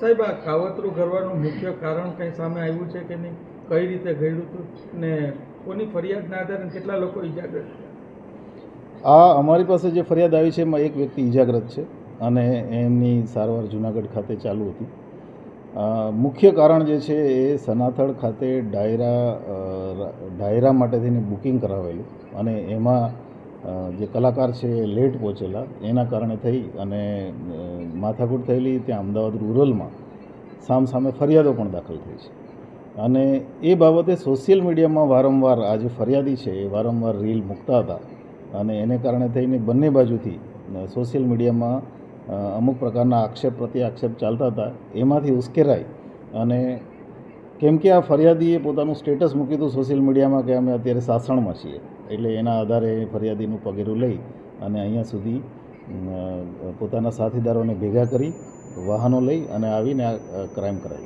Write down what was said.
સાહેબ, આ કાવતરું કરવાનું મુખ્ય કારણ કંઈ સામે આવ્યું છે કે નહીં? કઈ રીતે ઘડ્યું હતું ને કોની ફરિયાદના આધારે કેટલા લોકો ઇજાગ્રસ્ત? આ અમારી પાસે જે ફરિયાદ આવી છે એમાં એક વ્યક્તિ ઇજાગ્રસ્ત છે અને એમની સારવાર જૂનાગઢ ખાતે ચાલુ હતી. મુખ્ય કારણ જે છે એ સનાથળ ખાતે ડાયરા માટે થઈને બુકિંગ કરાવેલું અને એમાં જે કલાકાર છે એ લેટ પહોંચેલા, એના કારણે થઈ અને માથાકૂટ થયેલી. ત્યાં અમદાવાદ રૂરલમાં સામે ફરિયાદો પણ દાખલ થઈ છે અને એ બાબતે સોશિયલ મીડિયામાં વારંવાર આ જે ફરિયાદી છે એ વારંવાર રીલ મૂકતા હતા અને એને કારણે થઈને બંને બાજુથી સોશિયલ મીડિયામાં અમુક પ્રકારના આક્ષેપ પ્રત્યે આક્ષેપ ચાલતા હતા. એમાંથી ઉશ્કેરાઈ અને કેમ કે આ ફરિયાદીએ પોતાનું સ્ટેટસ મૂક્યું હતું સોશિયલ મીડિયામાં કે અમે અત્યારે સાસણમાં છીએ, એટલે એના આધારે ફરિયાદીનું પગેરું લઈ અને અહીંયા સુધી પોતાના સાથીદારોને ભેગા કરી વાહનો લઈ અને આવીને આ ક્રાઇમ કરાયું.